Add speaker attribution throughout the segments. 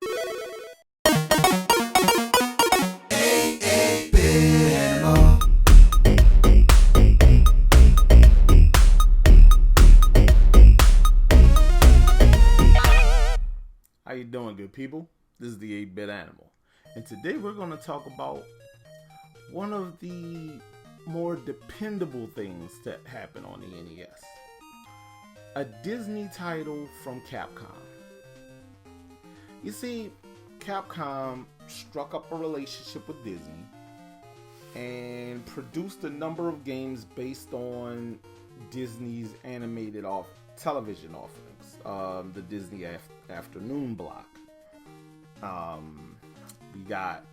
Speaker 1: How you doing, good people? This is the 8-Bit Animal, and today we're going to talk about one of the more dependable things that happen on the NES. A Disney title from Capcom. You see, Capcom struck up a relationship with Disney and produced a number of games based on Disney's animated television offerings, the Disney afternoon block. We got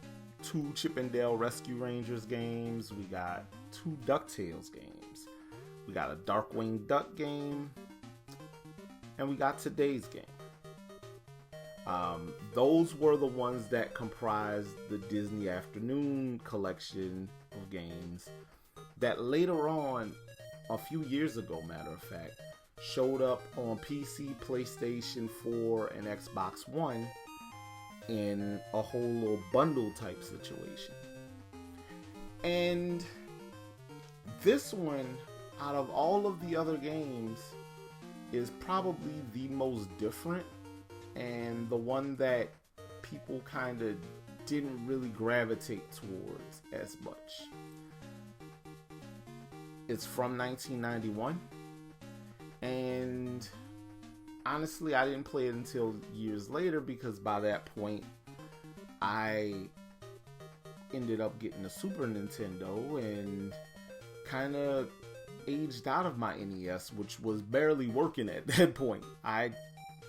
Speaker 1: 2 Chip and Dale Rescue Rangers games. We got 2 DuckTales games. We got a Darkwing Duck game. And we got today's game. Those were the ones that comprised the Disney Afternoon collection of games that later on, a few years ago, matter of fact, showed up on PC, PlayStation 4, and Xbox One in a whole little bundle type situation. And this one, out of all of the other games, is probably the most different and the one that people kind of didn't really gravitate towards as much. It's from 1991, and honestly, I didn't play it until years later because by that point, I ended up getting a Super Nintendo and kind of aged out of my NES, which was barely working at that point. I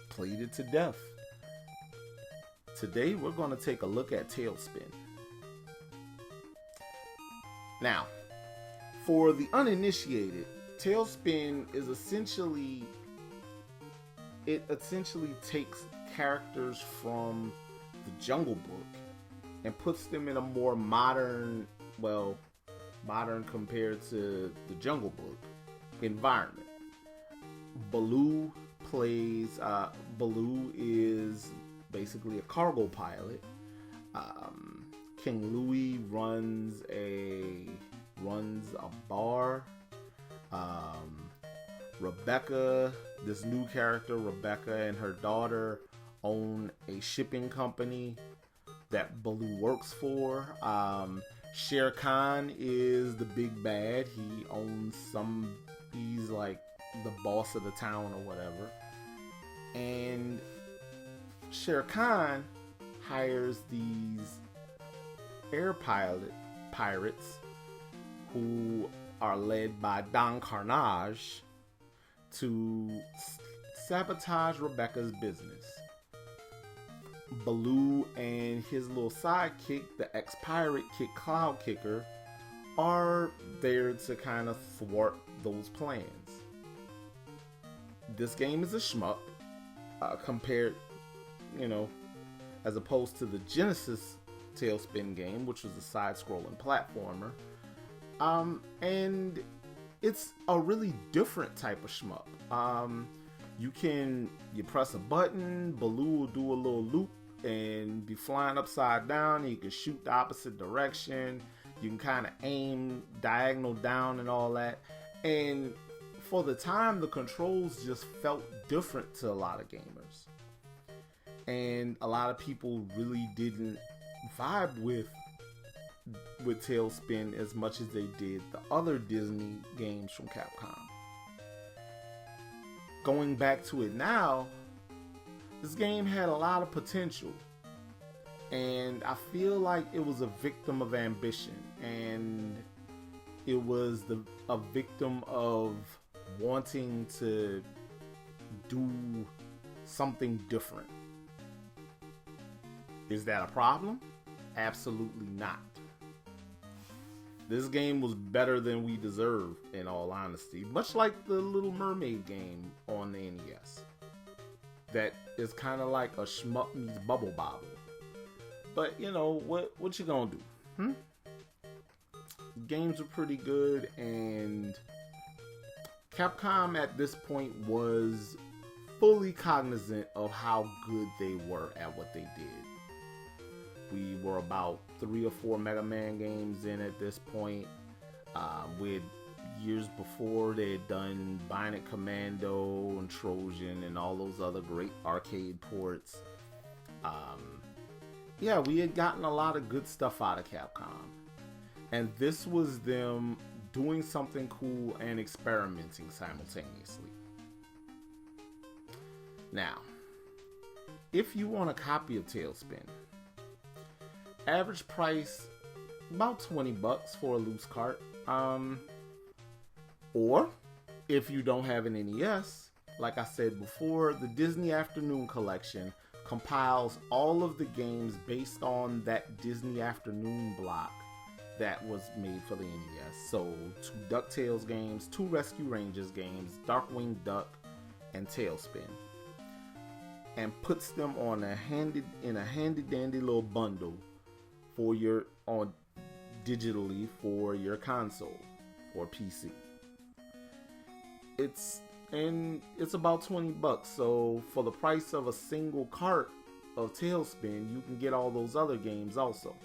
Speaker 1: played it to death. Today, we're going to take a look at Talespin. Now, for the uninitiated, Talespin is essentially takes characters from the Jungle Book and puts them in a more modern compared to the Jungle Book environment. Baloo is basically a cargo pilot. King Louie runs a bar. Rebecca, this new character, Rebecca, and her daughter own a shipping company that Baloo works for. Shere Khan is the big bad. He's like the boss of the town or whatever. And Shere Khan hires these air pirates who are led by Don Carnage to sabotage Rebecca's business. Baloo and his little sidekick, the ex-pirate Kid Cloud Kicker, are there to kind of thwart those plans. This game is a shmup compared, as opposed to the Genesis Talespin game, which was a side-scrolling platformer. And it's a really different type of shmup. You press a button, Baloo will do a little loop and be flying upside down, and you can shoot the opposite direction. You can kind of aim diagonal down and all that. And for the time, the controls just felt different to a lot of gamers. And a lot of people really didn't vibe with Talespin as much as they did the other Disney games from Capcom. Going back to it now, this game had a lot of potential, and I feel like it was a victim of ambition, and it was a victim of wanting to do something different. Is that a problem? Absolutely not. This game was better than we deserved, in all honesty. Much like the Little Mermaid game on the NES. That is kind of like a shmup meets Bubble Bobble. But, what you gonna do? Games were pretty good, and Capcom at this point was fully cognizant of how good they were at what they did. We were about 3 or 4 Mega Man games in at this point. With years before, they had done Bionic Commando and Trojan and all those other great arcade ports. Yeah, we had gotten a lot of good stuff out of Capcom. And this was them doing something cool and experimenting simultaneously. Now, if you want a copy of Talespin, average price about $20 for a loose cart. Or if you don't have an NES, like I said before, the Disney Afternoon Collection compiles all of the games based on that Disney Afternoon block that was made for the NES. So 2 DuckTales games, 2 Rescue Rangers games, Darkwing Duck, and Talespin, and puts them on in a handy dandy little bundle for your digitally for your console or PC. It's about $20. So for the price of a single cart of Talespin, you can get all those other games also.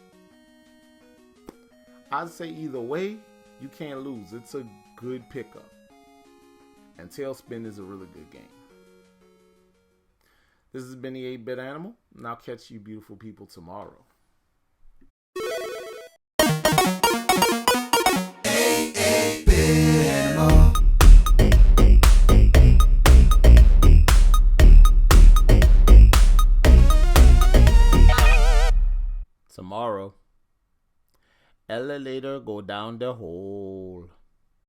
Speaker 1: I'd say either way, you can't lose. It's a good pickup. And Talespin is a really good game. This has been the 8-Bit Animal, and I'll catch you beautiful people tomorrow. Tomorrow, elevator go down the hole.